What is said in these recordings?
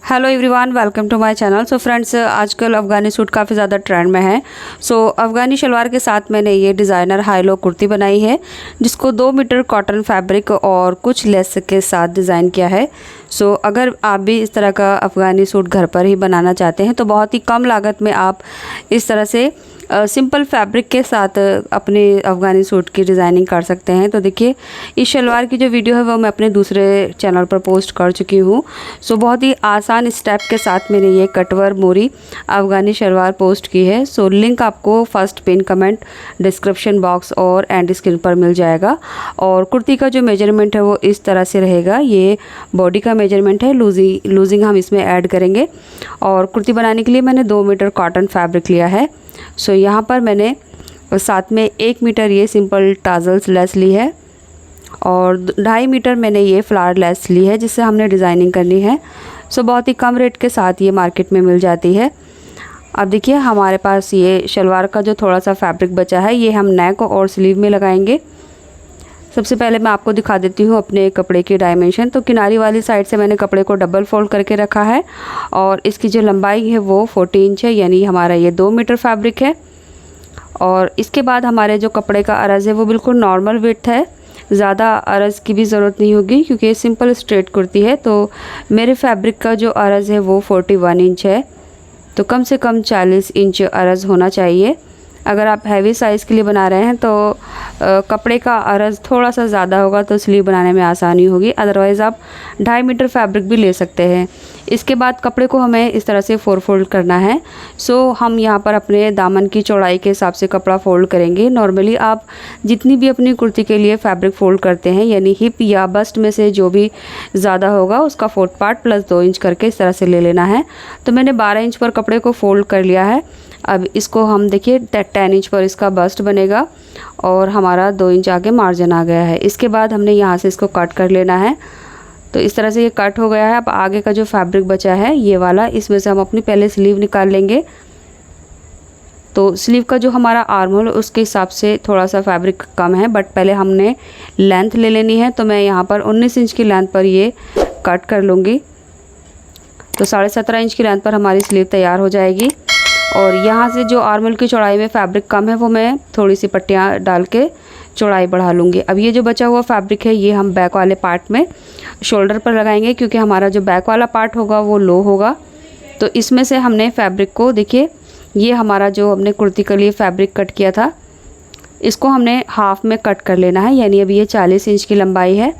Hello everyone, welcome to my channel. So friends, आजकल Afghani suit काफ़ी ज़्यादा ट्रेंड में है। सो अफ़गानी शलवार के साथ मैंने ये डिज़ाइनर हाई लो कुर्ती बनाई है, जिसको 2 मीटर कॉटन फैब्रिक और कुछ लेस के साथ डिज़ाइन किया है। सो अगर आप भी इस तरह का अफ़गानी सूट घर पर ही बनाना चाहते हैं तो बहुत ही कम लागत में आप इस तरह से सिंपल फैब्रिक के साथ अपने अफ़गानी सूट की डिज़ाइनिंग कर सकते हैं। तो देखिए, इस शलवार की जो वीडियो है वो मैं अपने दूसरे चैनल पर पोस्ट कर चुकी हूँ। सो बहुत ही आसान स्टेप के साथ मैंने ये कटवर मोरी अफ़गानी शलवार पोस्ट की है। सो लिंक आपको first pin comment, description box और एंड स्क्रीन पर मिल जाएगा। और कुर्ती का जो मेजरमेंट है वो इस तरह से रहेगा। ये बॉडी का मेजरमेंट है, लूजिंग हम इसमें ऐड करेंगे। और कुर्ती बनाने के लिए मैंने 2 मीटर कॉटन फैब्रिक लिया है। सो यहाँ पर मैंने साथ में 1 मीटर ये सिंपल टाजल्स लेस ली है और 2.5 मीटर मैंने ये फ्लावर लेस ली है, जिससे हमने डिज़ाइनिंग करनी है। सो बहुत ही कम रेट के साथ ये मार्केट में मिल जाती है। अब देखिए, हमारे पास ये शलवार का जो थोड़ा सा फैब्रिक बचा है ये हम नेक और स्लीव में लगाएंगे। सबसे पहले मैं आपको दिखा देती हूँ अपने कपड़े की डायमेंशन। तो किनारी वाली साइड से मैंने कपड़े को डबल फोल्ड करके रखा है और इसकी जो लंबाई है वो 40 इंच है, यानी हमारा ये 2 मीटर फैब्रिक है। और इसके बाद हमारे जो कपड़े का अरज़ है वो बिल्कुल नॉर्मल विड्थ है, ज़्यादा अरज़ की भी ज़रूरत नहीं होगी क्योंकि ये सिंपल स्ट्रेट कुर्ती है। तो मेरे फैब्रिक का जो अरज़ है वो 41 इंच है, तो कम से कम 40 इंच अरज़ होना चाहिए। अगर आप हैवी साइज़ के लिए बना रहे हैं तो कपड़े का अरज़ थोड़ा सा ज़्यादा होगा तो स्लीव बनाने में आसानी होगी। अदरवाइज़ आप 2.5 मीटर फैब्रिक भी ले सकते हैं। इसके बाद कपड़े को हमें इस तरह से 4 फोल्ड करना है। सो हम यहाँ पर अपने दामन की चौड़ाई के हिसाब से कपड़ा फ़ोल्ड करेंगे। नॉर्मली आप जितनी भी अपनी कुर्ती के लिए फैब्रिक फ़ोल्ड करते हैं, यानी हिप या बस्ट में से जो भी ज़्यादा होगा उसका 4th पार्ट प्लस 2 इंच करके इस तरह से ले लेना है। तो मैंने 12 इंच पर कपड़े को फ़ोल्ड कर लिया है। अब इसको हम देखिए 10 इंच पर इसका बस्ट बनेगा और हमारा 2 इंच आगे मार्जिन आ गया है। इसके बाद हमने यहाँ से इसको कट कर लेना है। तो इस तरह से ये कट हो गया है। अब आगे का जो फैब्रिक बचा है ये वाला, इसमें से हम अपनी पहले स्लीव निकाल लेंगे। तो स्लीव का जो हमारा आर्म होल उसके हिसाब से थोड़ा सा फैब्रिक कम है, बट पहले हमने लेंथ ले लेनी है। तो मैं यहाँ पर 19 इंच की लेंथ पर ये कट कर लूँगी। तो 17.5 इंच की लेंथ पर हमारी स्लीव तैयार हो जाएगी। और यहाँ से जो आर्म होल की चौड़ाई में फैब्रिक कम है वो मैं थोड़ी सी पट्टियाँ डाल के चौड़ाई बढ़ा लूँगी। अब ये जो बचा हुआ फैब्रिक है ये हम बैक वाले पार्ट में शोल्डर पर लगाएंगे, क्योंकि हमारा जो बैक वाला पार्ट होगा वो लो होगा। तो इसमें से हमने फैब्रिक को, देखिए ये हमारा जो हमने कुर्ती के लिए फैब्रिक कट किया था इसको हमने हाफ़ में कट कर लेना है। यानी अभी ये 40 इंच की लंबाई है,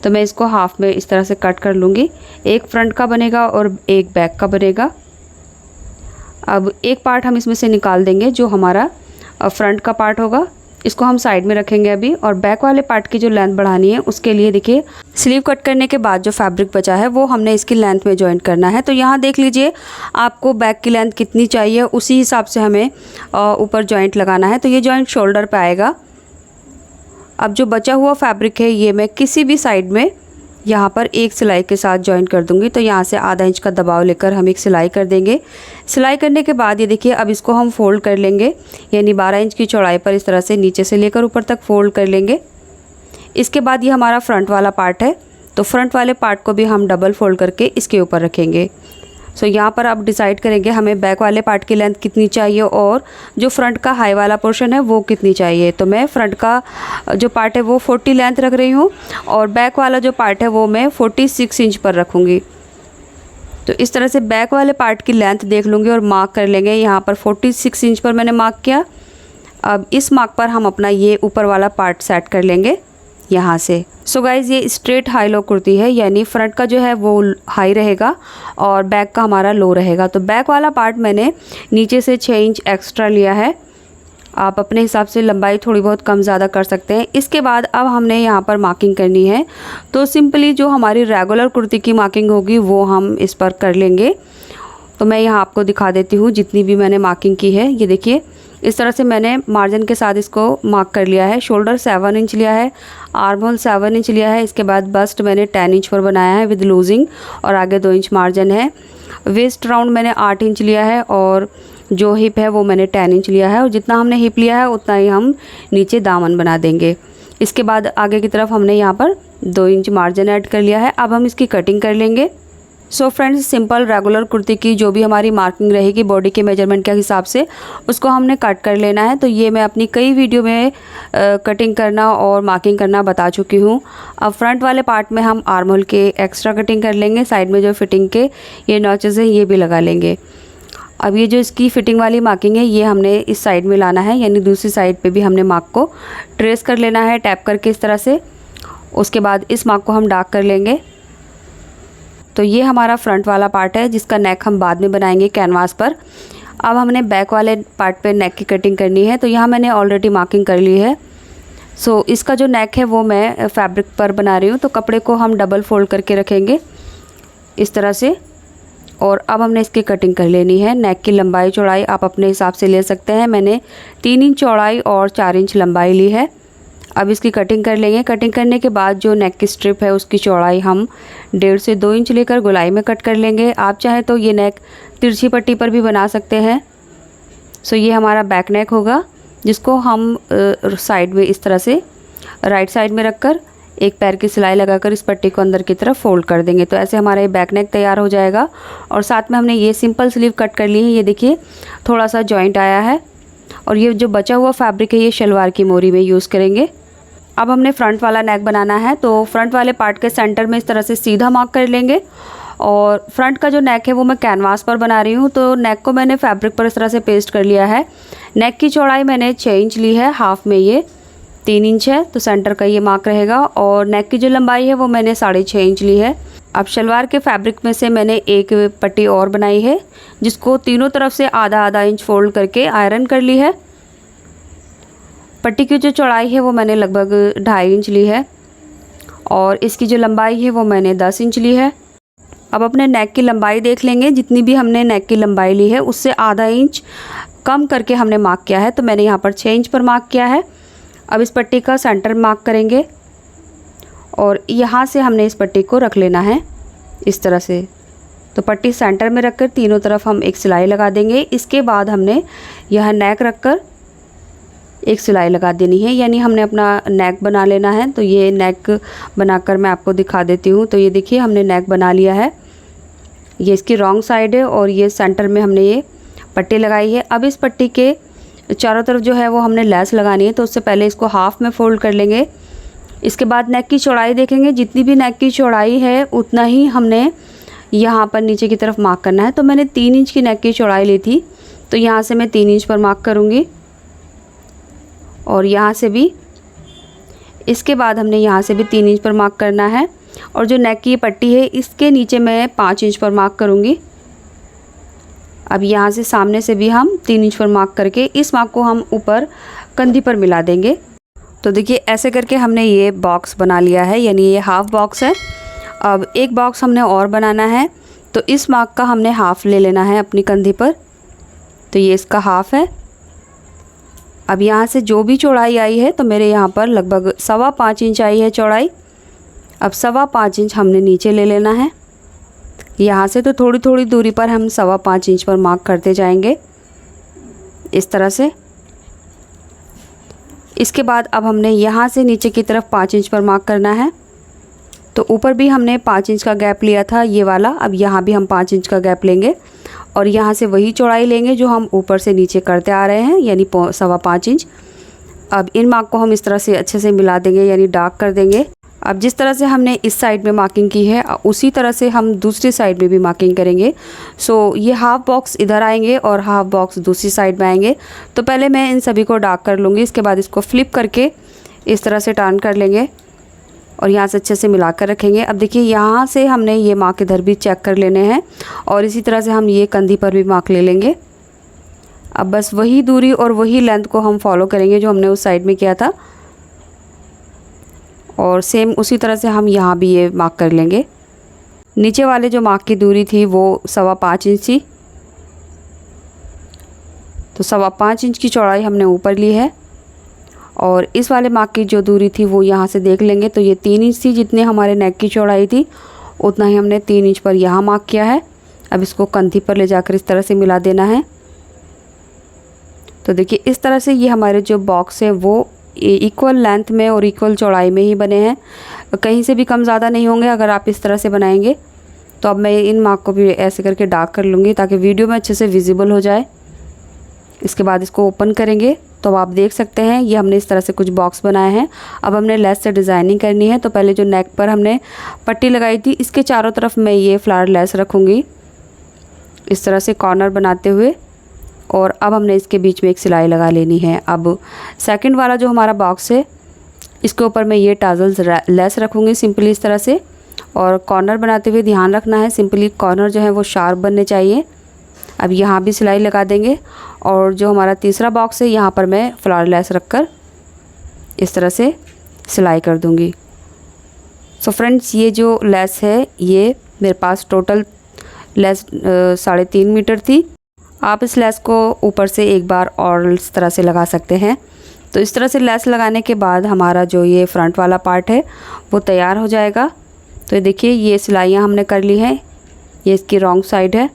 तो मैं इसको हाफ़ में इस तरह से कट कर लूँगी। एक फ्रंट का बनेगा और एक बैक का बनेगा। अब एक पार्ट हम इसमें से निकाल देंगे, जो हमारा फ्रंट का पार्ट होगा इसको हम साइड में रखेंगे अभी। और बैक वाले पार्ट की जो लेंथ बढ़ानी है उसके लिए देखिए, स्लीव कट करने के बाद जो फैब्रिक बचा है वो हमने इसकी लेंथ में जॉइंट करना है। तो यहाँ देख लीजिए आपको बैक की लेंथ कितनी चाहिए, उसी हिसाब से हमें ऊपर जॉइंट लगाना है। तो ये जॉइंट शोल्डर पे आएगा। अब जो बचा हुआ फैब्रिक है ये मैं किसी भी साइड में यहाँ पर एक सिलाई के साथ जॉइंट कर दूंगी। तो यहाँ से आधा इंच का दबाव लेकर हम एक सिलाई कर देंगे। सिलाई करने के बाद ये देखिए, अब इसको हम फोल्ड कर लेंगे, यानी 12 इंच की चौड़ाई पर इस तरह से नीचे से लेकर ऊपर तक फोल्ड कर लेंगे। इसके बाद ये हमारा फ्रंट वाला पार्ट है, तो फ्रंट वाले पार्ट को भी हम डबल फोल्ड करके इसके ऊपर रखेंगे। सो यहाँ पर आप डिसाइड करेंगे हमें बैक वाले पार्ट की लेंथ कितनी चाहिए और जो फ्रंट का हाई वाला पोर्शन है वो कितनी चाहिए। तो मैं फ्रंट का जो पार्ट है वो 40 लेंथ रख रही हूँ और बैक वाला जो पार्ट है वो मैं 46 इंच पर रखूँगी। तो इस तरह से बैक वाले पार्ट की लेंथ देख लूँगी और मार्क कर लेंगे। यहाँ पर 46 इंच पर मैंने मार्क किया। अब इस मार्क पर हम अपना ये ऊपर वाला पार्ट सेट कर लेंगे यहाँ से। सो गाइज़, ये स्ट्रेट हाई लो कुर्ती है, यानी फ्रंट का जो है वो हाई रहेगा और बैक का हमारा लो रहेगा। तो बैक वाला पार्ट मैंने नीचे से 6 इंच एक्स्ट्रा लिया है। आप अपने हिसाब से लंबाई थोड़ी बहुत कम ज़्यादा कर सकते हैं। इसके बाद अब हमने यहाँ पर मार्किंग करनी है। तो सिंपली जो हमारी रेगुलर कुर्ती की मार्किंग होगी वो हम इस पर कर लेंगे। तो मैं यहाँ आपको दिखा देती हूँ जितनी भी मैंने मार्किंग की है। ये देखिए, इस तरह से मैंने मार्जिन के साथ इसको मार्क कर लिया है। शोल्डर 7 इंच लिया है, आर्म होल 7 इंच लिया है। इसके बाद बस्ट मैंने 10 इंच पर बनाया है विद लूजिंग और आगे 2 इंच मार्जिन है। वेस्ट राउंड मैंने 8 इंच लिया है और जो हिप है वो मैंने 10 इंच लिया है। और जितना हमने हिप लिया है उतना ही हम नीचे दामन बना देंगे। इसके बाद आगे की तरफ हमने यहाँ पर 2 इंच मार्जिन ऐड कर लिया है। अब हम इसकी कटिंग कर लेंगे। So friends, simple regular kurti की जो भी हमारी मार्किंग रहेगी बॉडी के मेजरमेंट के हिसाब से, उसको हमने कट कर लेना है। तो ये मैं अपनी कई वीडियो में कटिंग करना और मार्किंग करना बता चुकी हूँ। अब फ्रंट वाले पार्ट में हम आर्म होल के एक्स्ट्रा कटिंग कर लेंगे। साइड में जो फिटिंग के ये नॉचेस हैं ये भी लगा लेंगे। अब ये जो इसकी फिटिंग वाली मार्किंग है ये हमने इस साइड में लाना है, यानी दूसरी साइड पे भी हमने मार्क को ट्रेस कर लेना है टैप करके इस तरह से। उसके बाद इस मार्क को हम डार्क कर लेंगे। तो ये हमारा फ्रंट वाला पार्ट है जिसका नेक हम बाद में बनाएंगे कैनवास पर। अब हमने बैक वाले पार्ट पे नेक की कटिंग करनी है। तो यहाँ मैंने ऑलरेडी मार्किंग कर ली है। सो इसका जो नेक है वो मैं फैब्रिक पर बना रही हूँ। तो कपड़े को हम डबल फोल्ड करके रखेंगे इस तरह से, और अब हमने इसकी कटिंग कर लेनी है। नेक की लंबाई चौड़ाई आप अपने हिसाब से ले सकते हैं। मैंने 3 इंच चौड़ाई और 4 इंच लंबाई ली है। अब इसकी कटिंग कर लेंगे। कटिंग करने के बाद जो नेक की स्ट्रिप है उसकी चौड़ाई हम 1.5 से 2 इंच लेकर गोलाई में कट कर लेंगे। आप चाहें तो ये नेक तिरछी पट्टी पर भी बना सकते हैं। सो ये हमारा बैक नेक होगा जिसको हम साइड में इस तरह से राइट साइड में रखकर एक पैर की सिलाई लगाकर इस पट्टी को अंदर की तरफ फोल्ड कर देंगे। तो ऐसे हमारा ये बैक नेक तैयार हो जाएगा। और साथ में हमने ये सिंपल स्लीव कट कर ली है। ये देखिए थोड़ा सा जॉइंट आया है, और ये जो बचा हुआ फैब्रिक है ये शलवार की मोरी में यूज़ करेंगे। अब हमने फ्रंट वाला नेक बनाना है। तो फ्रंट वाले पार्ट के सेंटर में इस तरह से सीधा मार्क कर लेंगे। और फ्रंट का जो नेक है वो मैं कैनवास पर बना रही हूँ। तो नेक को मैंने फैब्रिक पर इस तरह से पेस्ट कर लिया है। नेक की चौड़ाई मैंने 6 इंच ली है, हाफ में ये 3 इंच है, तो सेंटर का ये मार्क रहेगा। और नेक की जो लंबाई है वो मैंने 6.5 इंच ली है। अब शलवार के फैब्रिक में से मैंने एक पट्टी और बनाई है जिसको तीनों तरफ से आधा आधा इंच फोल्ड करके आयरन कर ली है। पट्टी की जो चौड़ाई है वो मैंने लगभग 2.5 इंच ली है, और इसकी जो लंबाई है वो मैंने 10 इंच ली है। अब अपने नेक की लंबाई देख लेंगे। जितनी भी हमने नेक की लंबाई ली है उससे आधा इंच कम करके हमने मार्क किया है। तो मैंने यहाँ पर 6 इंच पर मार्क किया है। अब इस पट्टी का सेंटर मार्क करेंगे और यहाँ से हमने इस पट्टी को रख लेना है इस तरह से। तो पट्टी सेंटर में रखकर तीनों तरफ हम एक सिलाई लगा देंगे। इसके बाद हमने यह नेक रखकर एक सिलाई लगा देनी है, यानी हमने अपना नेक बना लेना है। तो ये नेक बनाकर मैं आपको दिखा देती हूँ। तो ये देखिए हमने नेक बना लिया है। ये इसकी रॉन्ग साइड है और ये सेंटर में हमने ये पट्टी लगाई है। अब इस पट्टी के चारों तरफ जो है वो हमने लेस लगानी है। तो उससे पहले इसको हाफ में फोल्ड कर लेंगे। इसके बाद नेक की चौड़ाई देखेंगे। जितनी भी नेक की चौड़ाई है उतना ही हमने यहाँ पर नीचे की तरफ मार्क करना है। तो मैंने 3 इंच की नेक की चौड़ाई ली थी, तो यहाँ से मैं 3 इंच पर मार्क करूँगी, और यहाँ से भी। इसके बाद हमने यहाँ से भी 3 इंच पर मार्क करना है। और जो नेक की पट्टी है इसके नीचे मैं 5 इंच पर मार्क करूँगी। अब यहाँ से सामने से भी हम 3 इंच पर मार्क करके इस मार्क को हम ऊपर कंधी पर मिला देंगे। तो देखिए ऐसे करके हमने ये बॉक्स बना लिया है, यानी ये हाफ बॉक्स है। अब एक बॉक्स हमने और बनाना है। तो इस मार्क का हमने हाफ ले लेना है अपनी कंधी पर। तो ये इसका हाफ है। अब यहाँ से जो भी चौड़ाई आई है, तो मेरे यहाँ पर लगभग 5.25 इंच आई है चौड़ाई। अब 5.25 इंच हमने नीचे ले लेना है यहाँ से। तो थोड़ी थोड़ी दूरी पर हम 5.25 इंच पर मार्क करते जाएंगे इस तरह से। इसके बाद अब हमने यहाँ से नीचे की तरफ 5 इंच पर मार्क करना है। तो ऊपर भी हमने 5 इंच का गैप लिया था ये वाला। अब यहाँ भी हम 5 इंच का गैप लेंगे और यहाँ से वही चौड़ाई लेंगे जो हम ऊपर से नीचे करते आ रहे हैं, यानी 5.25 इंच। अब इन मार्क को हम इस तरह से अच्छे से मिला देंगे, यानी डार्क कर देंगे। अब जिस तरह से हमने इस साइड में मार्किंग की है उसी तरह से हम दूसरी साइड में भी मार्किंग करेंगे। सो ये हाफ बॉक्स इधर आएंगे और हाफ बॉक्स दूसरी साइड में आएंगे। तो पहले मैं इन सभी को डार्क कर लूँगी। इसके बाद इसको फ्लिप करके इस तरह से टर्न कर लेंगे और यहाँ से अच्छे से मिला कर रखेंगे। अब देखिए यहाँ से हमने ये मार्क इधर भी चेक कर लेने हैं, और इसी तरह से हम ये कंधी पर भी मार्क ले लेंगे। अब बस वही दूरी और वही लेंथ को हम फॉलो करेंगे जो हमने उस साइड में किया था, और सेम उसी तरह से हम यहाँ भी ये मार्क कर लेंगे। नीचे वाले जो मार्क की दूरी थी वो 5.25 इंच थी, तो 5.25 इंच की चौड़ाई हमने ऊपर ली है। और इस वाले मार्क की जो दूरी थी वो यहाँ से देख लेंगे। तो ये 3 इंच थी, जितने हमारे नेक की चौड़ाई थी उतना ही हमने 3 इंच पर यहाँ मार्क किया है। अब इसको कंधी पर ले जाकर इस तरह से मिला देना है। तो देखिए इस तरह से ये हमारे जो बॉक्स है वो इक्वल लेंथ में और इक्वल चौड़ाई में ही बने हैं, कहीं से भी कम ज़्यादा नहीं होंगे अगर आप इस तरह से बनाएंगे। तो अब मैं इन मार्क को भी ऐसे करके डार्क कर लूँगी ताकि वीडियो में अच्छे से विजिबल हो जाए। इसके बाद इसको ओपन करेंगे तो आप देख सकते हैं ये हमने इस तरह से कुछ बॉक्स बनाए हैं। अब हमने लेस से डिज़ाइनिंग करनी है। तो पहले जो नेक पर हमने पट्टी लगाई थी इसके चारों तरफ मैं ये फ्लावर लेस रखूँगी इस तरह से कॉर्नर बनाते हुए, और अब हमने इसके बीच में एक सिलाई लगा लेनी है। अब सेकंड वाला जो हमारा बॉक्स है इसके ऊपर मैं ये टाजल्स लेस रखूँगी सिंपली इस तरह से, और कॉर्नर बनाते हुए ध्यान रखना है सिंपली कॉर्नर जो है वो शार्प बनने चाहिए। अब यहाँ भी सिलाई लगा देंगे, और जो हमारा तीसरा बॉक्स है यहाँ पर मैं फ्लावर लेस रखकर इस तरह से सिलाई कर दूँगी। सो फ्रेंड्स ये जो लेस है ये मेरे पास टोटल लेस 3.5 मीटर थी। आप इस लेस को ऊपर से एक बार और इस तरह से लगा सकते हैं। तो इस तरह से लेस लगाने के बाद हमारा जो ये फ्रंट वाला पार्ट है वो तैयार हो जाएगा। तो ये देखिए ये सिलाइयाँ हमने कर ली हैं, ये इसकी रॉन्ग साइड है।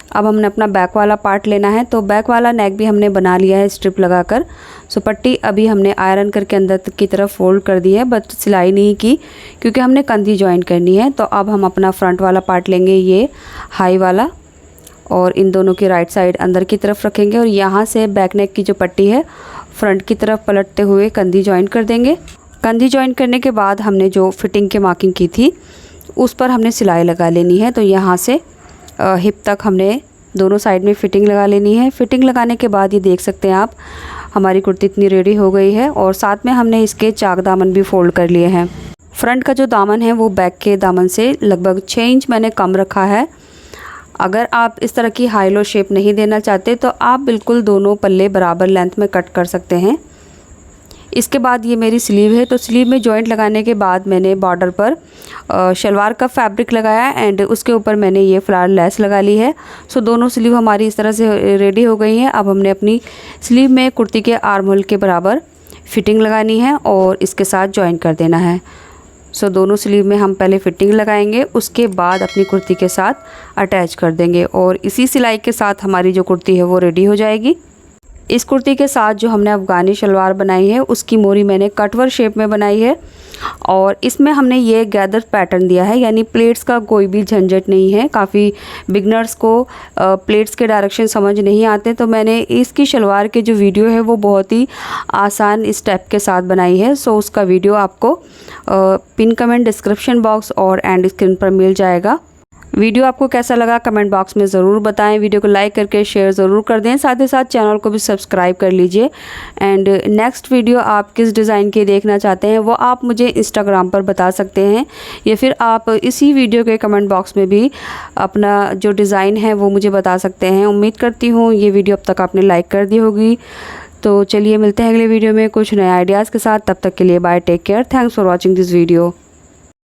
अब हमने अपना बैक वाला पार्ट लेना है। तो बैक वाला नेक भी हमने बना लिया है स्ट्रिप लगाकर। सो पट्टी अभी हमने आयरन करके अंदर की तरफ फोल्ड कर दी है, बट सिलाई नहीं की क्योंकि हमने कंधी जॉइंट करनी है। तो अब हम अपना फ्रंट वाला पार्ट लेंगे ये हाई वाला, और इन दोनों की राइट साइड अंदर की तरफ रखेंगे, और यहाँ से बैक नेक की जो पट्टी है फ्रंट की तरफ पलटते हुए कंधी जॉइंट कर देंगे। कंधी जॉइंट करने के बाद हमने जो फिटिंग की मार्किंग की थी उस पर हमने सिलाई लगा लेनी है। तो यहाँ से हिप तक हमने दोनों साइड में फ़िटिंग लगा लेनी है। फ़िटिंग लगाने के बाद ये देख सकते हैं आप हमारी कुर्ती इतनी रेडी हो गई है, और साथ में हमने इसके चाक दामन भी फ़ोल्ड कर लिए हैं। फ्रंट का जो दामन है वो बैक के दामन से लगभग 6 इंच मैंने कम रखा है। अगर आप इस तरह की हाई लो शेप नहीं देना चाहते तो आप बिल्कुल दोनों पल्ले बराबर लेंथ में कट कर सकते हैं। इसके बाद ये मेरी स्लीव है। तो स्लीव में जॉइंट लगाने के बाद मैंने बॉर्डर पर शलवार का फैब्रिक लगाया एंड उसके ऊपर मैंने ये फ्लावर लेस लगा ली है। सो दोनों स्लीव हमारी इस तरह से रेडी हो गई हैं। अब हमने अपनी स्लीव में कुर्ती के आर्म होल के बराबर फिटिंग लगानी है और इसके साथ जॉइंट कर देना है। सो दोनों स्लीव में हम पहले फिटिंग लगाएंगे, उसके बाद अपनी कुर्ती के साथ अटैच कर देंगे, और इसी सिलाई के साथ हमारी जो कुर्ती है वो रेडी हो जाएगी। इस कुर्ती के साथ जो हमने अफ़गानी शलवार बनाई है उसकी मोरी मैंने कटवर शेप में बनाई है, और इसमें हमने ये गैदर पैटर्न दिया है, यानी प्लेट्स का कोई भी झंझट नहीं है। काफ़ी बिगनर्स को प्लेट्स के डायरेक्शन समझ नहीं आते, तो मैंने इसकी शलवार की जो वीडियो है वो बहुत ही आसान स्टेप के साथ बनाई है। सो उसका वीडियो आपको पिन कमेंट डिस्क्रिप्शन बॉक्स और एंड स्क्रीन पर मिल जाएगा। वीडियो आपको कैसा लगा कमेंट बॉक्स में ज़रूर बताएं। वीडियो को लाइक करके शेयर ज़रूर कर दें, साथ ही साथ चैनल को भी सब्सक्राइब कर लीजिए। एंड नेक्स्ट वीडियो आप किस डिज़ाइन की देखना चाहते हैं वो आप मुझे इंस्टाग्राम पर बता सकते हैं, या फिर आप इसी वीडियो के कमेंट बॉक्स में भी अपना जो डिज़ाइन है वो मुझे बता सकते हैं। उम्मीद करती हूँ ये वीडियो अब तक आपने लाइक कर दी होगी। तो चलिए मिलते हैं अगले वीडियो में कुछ नए आइडियाज़ के साथ। तब तक के लिए bye, take care, thanks for watching this video.